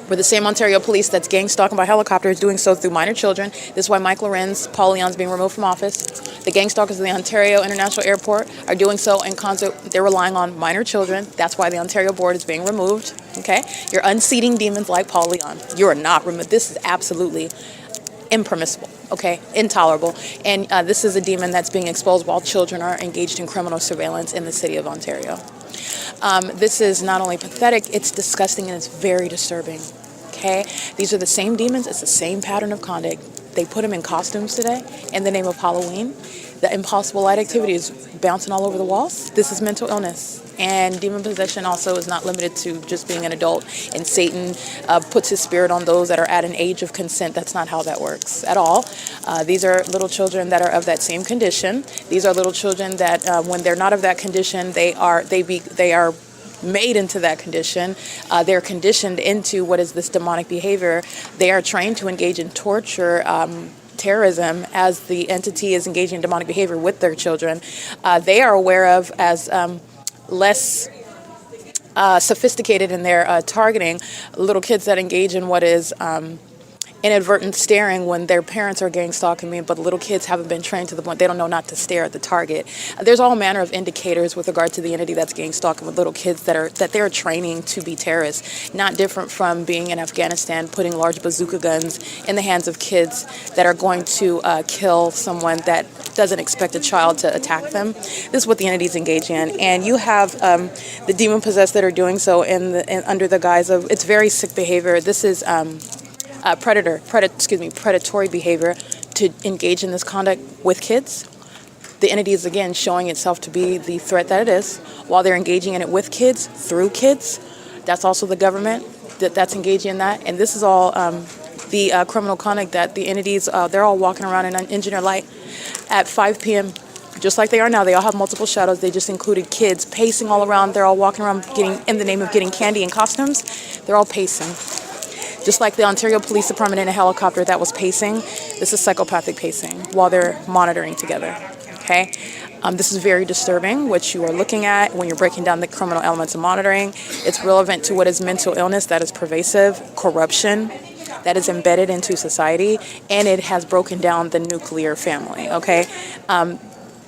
with the same Ontario Police that's gang stalking by helicopter is doing so through minor children. This is why Mike LORENZ, Paul Leon's being removed from office. The gang stalkers of the Ontario International Airport are doing so in concert. They're relying on minor children. That's why the Ontario board is being removed. Okay? You're unseating demons like Paul Leon. You are not removed. This is absolutely impermissible. Okay? Intolerable. And this is a demon that's being exposed while children are engaged in criminal surveillance in the city of Ontario. This is not only pathetic, it's disgusting, and it's very disturbing. Okay? These are the same demons. It's the same pattern of conduct. They put them in costumes today in the name of Halloween. The impossible light activity is bouncing all over the walls. This is mental illness. And demon possession also is not limited to just being an adult. And Satan puts his spirit on those that are at an age of consent. That's not how that works at all. These are little children that are of that same condition. These are little children that when they're not of that condition, they are made into that condition. They're conditioned into what is this demonic behavior. They are trained to engage in torture, terrorism, as the entity is engaging in demonic behavior with their children. They are aware of as less sophisticated in their targeting little kids that engage in what is inadvertent staring when their parents are gang stalking me, but the little kids haven't been trained to the point they don't know not to stare at the target. There's all manner of indicators with regard to the entity that's gang stalking with little kids that they're training to be terrorists. Not different from being in Afghanistan, putting large bazooka guns in the hands of kids that are going to kill someone that doesn't expect a child to attack them. This is what the entity's engaging in, and you have the demon possessed that are doing so under the guise of it's very sick behavior. This is predatory behavior to engage in this conduct with kids. The entity is again showing itself to be the threat that it is while they're engaging in it with kids, through kids. That's also the government that's engaging in that. And this is all the criminal conduct that the entities, they're all walking around in engineer light at 5 p.m. just like they are now. They all have multiple shadows. They just included kids pacing all around. They're all walking around in the name of getting candy and costumes. They're all pacing. Just like the Ontario Police Department in a helicopter that was pacing, this is psychopathic pacing while they're monitoring together, okay? This is very disturbing, what you are looking at when you're breaking down the criminal elements of monitoring. It's relevant to what is mental illness that is pervasive, corruption that is embedded into society, and it has broken down the nuclear family, okay?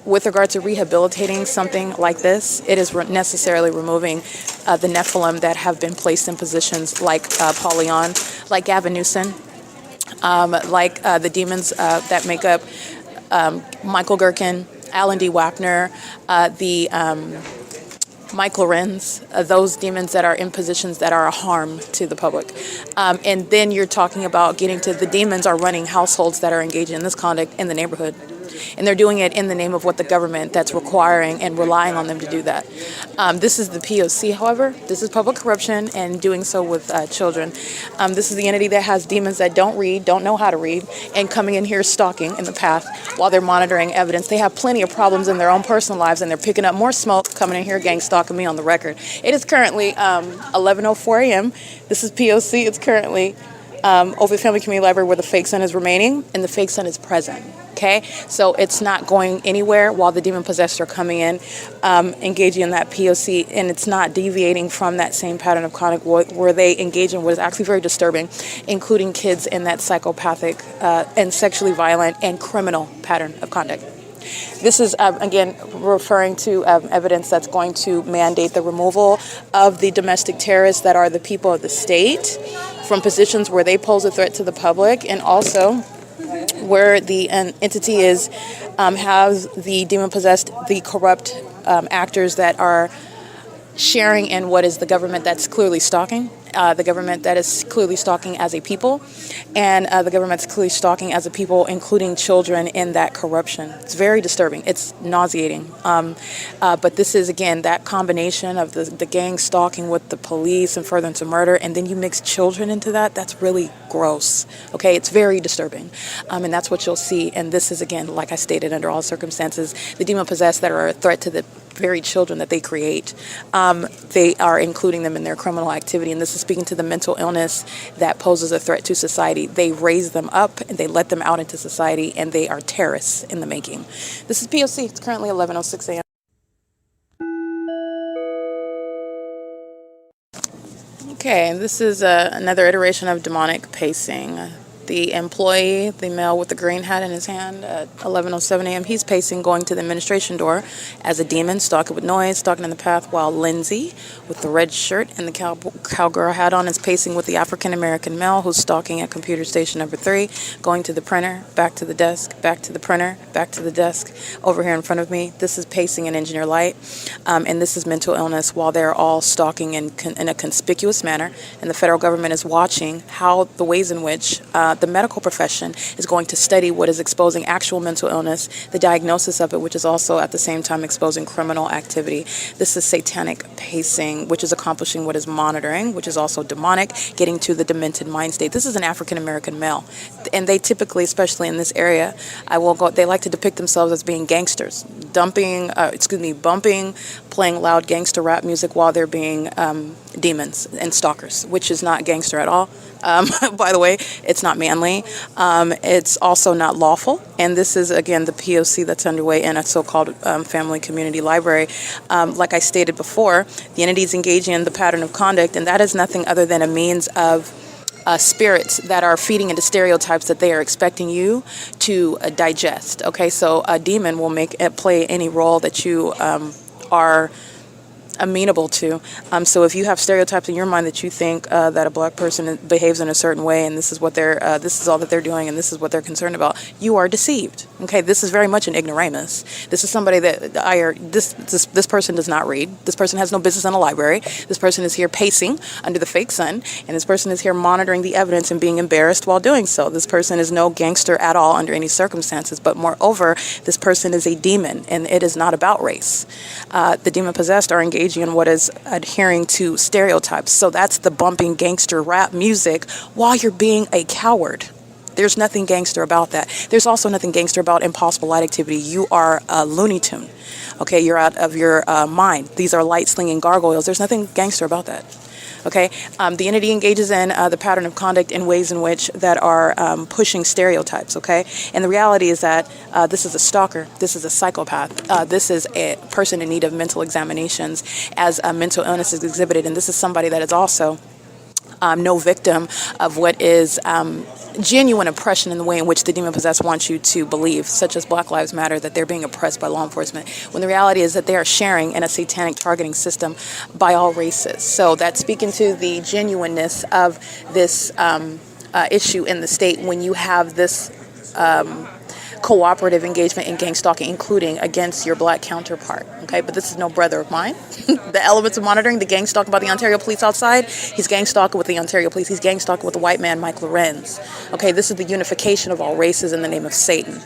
With regard to rehabilitating something like this, it is necessarily removing the Nephilim that have been placed in positions like Paul Leon, like Gavin Newsom, like the demons that make up Michael Gerken, Alan D. Wapner, the Mike Lorenz, those demons that are in positions that are a harm to the public. And then you're talking about getting to the demons are running households that are engaging in this conduct in the neighborhood. And they're doing it in the name of what the government that's requiring and relying on them to do that. This is the P.O.C, however. This is public corruption and doing so with children. This is the entity that has demons that don't read, don't know how to read, and coming in here stalking in the path while they're monitoring evidence. They have plenty of problems in their own personal lives, and they're picking up more smoke coming in here gang stalking me on the record. It is currently 11:04 a.m. This is P.O.C. It's currently OVITT Family Community Library where the fake sun is remaining, and the fake sun is present. Okay, so it's not going anywhere while the demon possessed are coming in, engaging in that POC, and it's not deviating from that same pattern of conduct where they engage in what is actually very disturbing, including kids in that psychopathic and sexually violent and criminal pattern of conduct. This is, again, referring to evidence that's going to mandate the removal of the domestic terrorists that are the people of the state from positions where they pose a threat to the public, and also where the entity is has the demon-possessed, the corrupt actors that are sharing in what is the government that's clearly stalking, the government that is clearly stalking as a people, and the government that's clearly stalking as a people, including children in that corruption. It's very disturbing. It's nauseating. But this is, again, that combination of the gang stalking with the police and furtherance of murder, and then you mix children into that. That's really gross. Okay, it's very disturbing. And that's what you'll see. And this is, again, like I stated, under all circumstances, the demon-possessed that are a threat to the very children that they create. They are including them in their criminal activity, and this is speaking to the mental illness that poses a threat to society. They raise them up and they let them out into society, and they are terrorists in the making. This is P.O.C. It's currently 11:06 a.m. Okay, and this is another iteration of demonic pacing. The employee, the male with the green hat in his hand, at 11:07 a.m., he's pacing, going to the administration door as a demon, stalking with noise, stalking in the path, while Lindsay, with the red shirt and the cowgirl hat on, is pacing with the African-American male who's stalking at computer station number 3, going to the printer, back to the desk, back to the printer, back to the desk, over here in front of me. This is pacing in engineer light, and this is mental illness while they're all stalking in a conspicuous manner, and the federal government is watching how the ways in which the medical profession is going to study what is exposing actual mental illness, the diagnosis of it, which is also at the same time exposing criminal activity. This is satanic pacing, which is accomplishing what is monitoring, which is also demonic, getting to the demented mind state. This is an African-American male, and they typically, especially in this area, they like to depict themselves as being gangsters, bumping, playing loud gangster rap music while they're being demons and stalkers, which is not gangster at all. By the way, it's not manly. It's also not lawful. And this is, again, the POC that's underway in a so-called family community library. Like I stated before, the entity is engaging in the pattern of conduct, and that is nothing other than a means of spirits that are feeding into stereotypes that they are expecting you to digest. Okay, so a demon will play any role that you are amenable to. So if you have stereotypes in your mind that you think that a black person behaves in a certain way, and this is what this is all that they're doing, and this is what they're concerned about, you are deceived. Okay, this is very much an ignoramus. This is somebody that this person does not read. This person has no business in a library. This person is here pacing under the fake sun, and this person is here monitoring the evidence and being embarrassed while doing so. This person is no gangster at all under any circumstances, but moreover, this person is a demon, and it is not about race. The demon-possessed are engaging in what is adhering to stereotypes. So that's the bumping gangster rap music while you're being a coward. There's nothing gangster about that. There's also nothing gangster about impossible light activity. You are a Looney Tune. Okay, you're out of your mind. These are light slinging gargoyles. There's nothing gangster about that. Okay, the entity engages in the pattern of conduct in ways in which that are pushing stereotypes. Okay, and the reality is that this is a stalker, this is a psychopath, this is a person in need of mental examinations as a mental illness is exhibited, and this is somebody that is also no victim of what is genuine oppression in the way in which the demon-possessed wants you to believe, such as Black Lives Matter, that they're being oppressed by law enforcement, when the reality is that they are sharing in a satanic targeting system by all races. So that's speaking to the genuineness of this issue in the state when you have this cooperative engagement in gang stalking, including against your black counterpart. Okay, but this is no brother of mine. The elements of monitoring, the gang stalking by the Ontario police outside, he's gang stalking with the Ontario police, he's gang stalking with the white man, Mike LORENZ. Okay, this is the unification of all races in the name of Satan.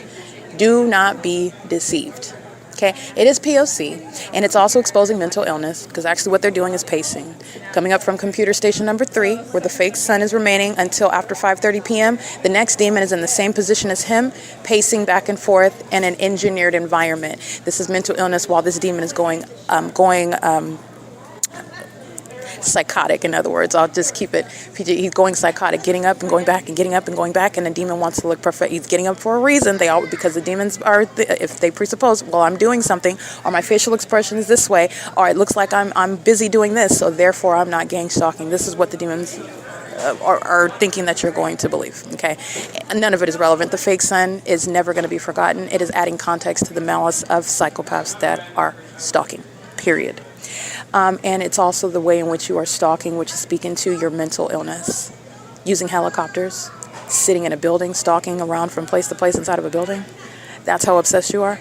Do not be deceived. Okay, it is P.O.C. and it's also exposing mental illness, because actually what they're doing is pacing. Coming up from computer station number 3, where the fake sun is remaining until after 5:30 p.m., the next demon is in the same position as him, pacing back and forth in an engineered environment. This is mental illness while this demon is going psychotic. In other words, I'll just keep it PG. He's going psychotic, getting up and going back and getting up and going back, and the demon wants to look perfect. He's getting up for a reason. Because the demons are, if they presuppose, well, I'm doing something, or my facial expression is this way, or it looks like I'm busy doing this, so therefore I'm not gang stalking. This is what the demons are thinking that you're going to believe. Okay, and none of it is relevant. The fake sun is never going to be forgotten. It is adding context to the malice of psychopaths that are stalking. Period. And it's also the way in which you are stalking, which is speaking to your mental illness. Using helicopters, sitting in a building, stalking around from place to place inside of a building. That's how obsessed you are.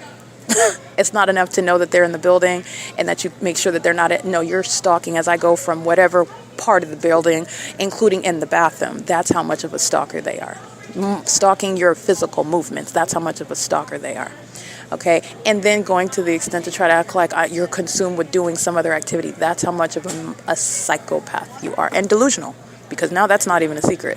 It's not enough to know that they're in the building and that you make sure that they're not. No, you're stalking as I go from whatever part of the building, including in the bathroom. That's how much of a stalker they are. Stalking your physical movements. That's how much of a stalker they are. Okay, and then going to the extent to try to act like you're consumed with doing some other activity. That's how much of a psychopath you are. And delusional, because now that's not even a secret.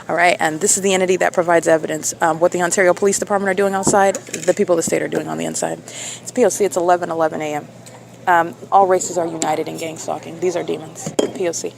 All right, and this is the entity that provides evidence. What the Ontario Police Department are doing outside, the people of the state are doing on the inside. It's P.O.C. It's 11:11 a.m. All races are united in gang stalking. These are demons. P.O.C.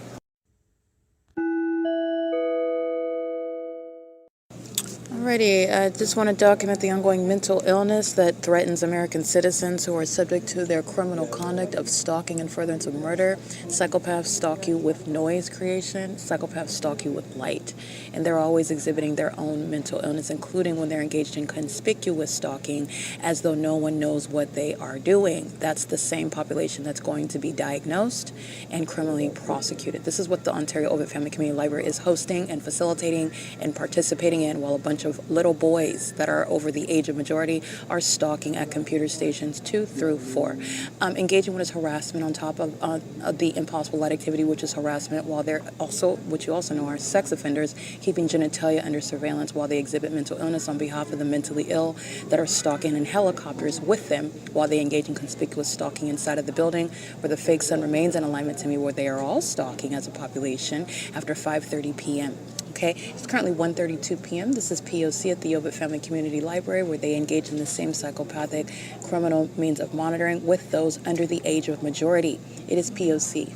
Alrighty, I just want to document the ongoing mental illness that threatens American citizens who are subject to their criminal conduct of stalking and furtherance of murder. Psychopaths stalk you with noise creation. Psychopaths stalk you with light. And they're always exhibiting their own mental illness, including when they're engaged in conspicuous stalking, as though no one knows what they are doing. That's the same population that's going to be diagnosed and criminally prosecuted. This is what the Ontario OVITT Family Community Library is hosting and facilitating and participating in, while a bunch of little boys that are over the age of majority are stalking at computer stations 2 through 4. Engaging what is harassment on top of the impossible light activity, which is harassment, while they're also, which you also know, are sex offenders, keeping genitalia under surveillance while they exhibit mental illness on behalf of the mentally ill that are stalking in helicopters with them while they engage in conspicuous stalking inside of the building, where the fake sun remains in alignment to me, where they are all stalking as a population after 5:30 p.m. Okay, it's currently 1:32 p.m. This is P.O.C. at the OVITT Family Community Library, where they engage in the same psychopathic criminal means of monitoring with those under the age of majority. It is P.O.C.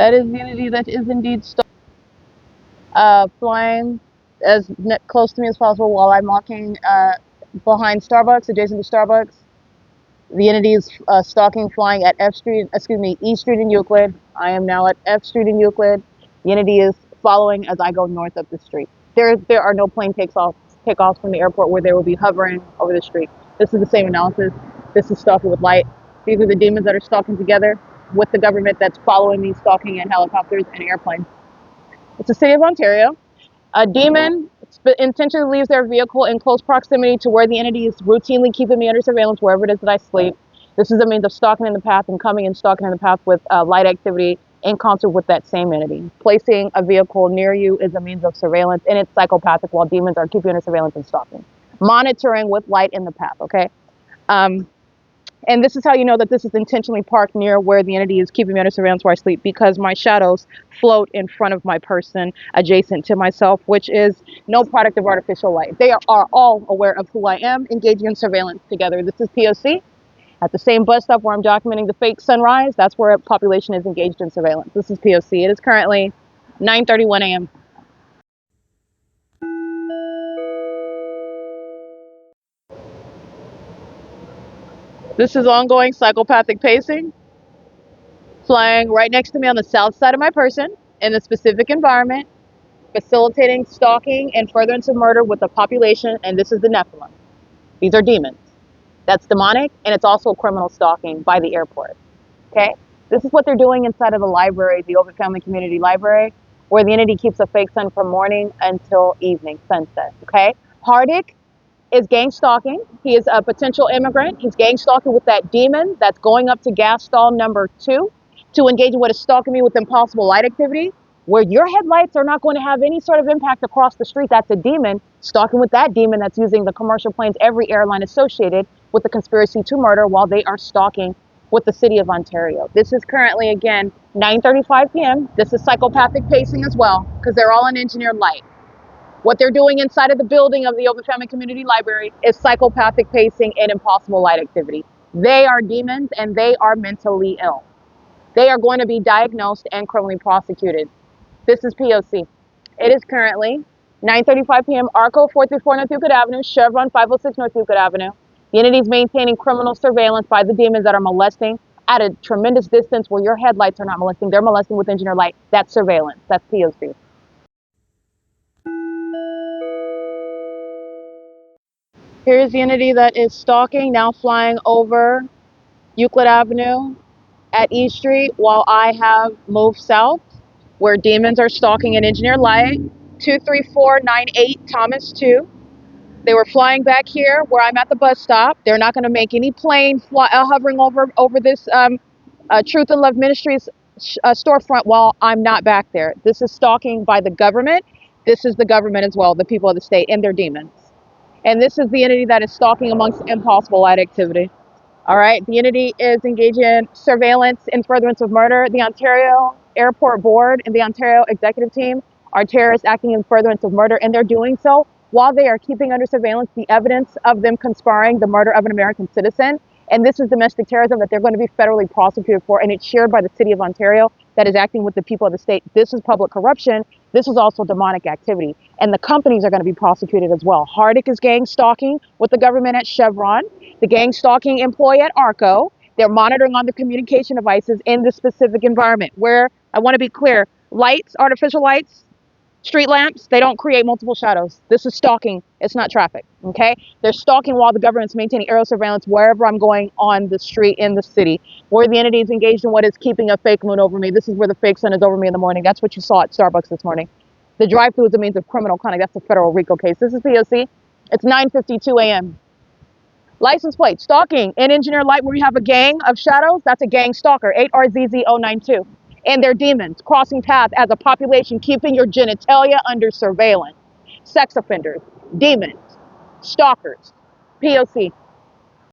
That is the entity that is indeed flying as close to me as possible while I'm walking behind Starbucks, adjacent to Starbucks. The entity is stalking, flying at E Street in Euclid. I am now at F Street in Euclid. The entity is following as I go north up the street. There are no plane takeoffs from the airport where they will be hovering over the street. This is the same analysis. This is stalking with light. These are the demons that are stalking together with the government that's following these stalking in helicopters and airplanes. It's the city of Ontario. A demon intentionally leaves their vehicle in close proximity to where the entity is routinely keeping me under surveillance wherever it is that I sleep. This is a means of stalking in the path and coming and stalking in the path with light activity in concert with that same entity. Placing a vehicle near you is a means of surveillance, and it's psychopathic while demons are keeping under surveillance and stalking. Monitoring with light in the path, okay? And this is how you know that this is intentionally parked near where the entity is keeping me under surveillance where I sleep, because my shadows float in front of my person adjacent to myself, which is no product of artificial light. They are all aware of who I am, engaging in surveillance together. This is P.O.C. At the same bus stop where I'm documenting the fake sunrise, that's where a population is engaged in surveillance. This is P.O.C. It is currently 9:31 a.m. This is ongoing psychopathic pacing, flying right next to me on the south side of my person in a specific environment, facilitating stalking and furtherance of murder with the population, and this is the Nephilim. These are demons. That's demonic, and it's also criminal stalking by the airport. Okay? This is what they're doing inside of the library, the OVITT Family Community Library, where the entity keeps a fake sun from morning until evening, sunset. Okay? Hardick is gang stalking. He is a potential immigrant. He's gang stalking with that demon that's going up to gas stall number 2 to engage in what is stalking me with impossible light activity, where your headlights are not going to have any sort of impact across the street. That's a demon stalking with that demon that's using the commercial planes, every airline associated with the conspiracy to murder, while they are stalking with the city of Ontario. This is currently, again, 9:35 p.m. This is psychopathic pacing as well, because they're all in engineered light. What they're doing inside of the building of the Open Family Community Library is psychopathic pacing and impossible light activity. They are demons and they are mentally ill. They are going to be diagnosed and criminally prosecuted. This is P.O.C. It is currently 9:35 p.m. ARCO 434 North Euclid Avenue, Chevron 506 North Euclid Avenue. The entity is maintaining criminal surveillance by the demons that are molesting at a tremendous distance where your headlights are not molesting. They're molesting with engineered light. That's surveillance. That's P.O.C. Here's the entity that is stalking, now flying over Euclid Avenue at E Street while I have moved south, where demons are stalking an engineer light, 23498 Thomas 2. They were flying back here where I'm at the bus stop. They're not going to make any plane hovering over this Truth and Love Ministries storefront while I'm not back there. This is stalking by the government. This is the government as well, the people of the state, and their demons. And this is the entity that is stalking amongst impossible light activity. All right, the entity is engaging in surveillance in furtherance of murder. The Ontario Airport Board and the Ontario Executive Team are terrorists acting in furtherance of murder, and they're doing so while they are keeping under surveillance the evidence of them conspiring the murder of an American citizen. And this is domestic terrorism that they're going to be federally prosecuted for, and it's shared by the city of Ontario that is acting with the people of the state. This is public corruption. This is also demonic activity, and the companies are going to be prosecuted as well. Hardick is gang stalking with the government at Chevron, the gang stalking employee at ARCO. They're monitoring on the communication devices in this specific environment where, I want to be clear, lights, artificial lights, street lamps, they don't create multiple shadows. This is stalking. It's not traffic, okay? They're stalking while the government's maintaining aerial surveillance wherever I'm going on the street in the city, where the entity is engaged in what is keeping a fake moon over me. This is where the fake sun is over me in the morning. That's what you saw at Starbucks this morning. The drive-through is a means of criminal conduct. That's a federal RICO case. This is P.O.C. It's 9:52 a.m. License plate, stalking in engineer light where you have a gang of shadows. That's a gang stalker, 8RZZ092. And they're demons crossing paths as a population, keeping your genitalia under surveillance. Sex offenders, demons, stalkers, P.O.C.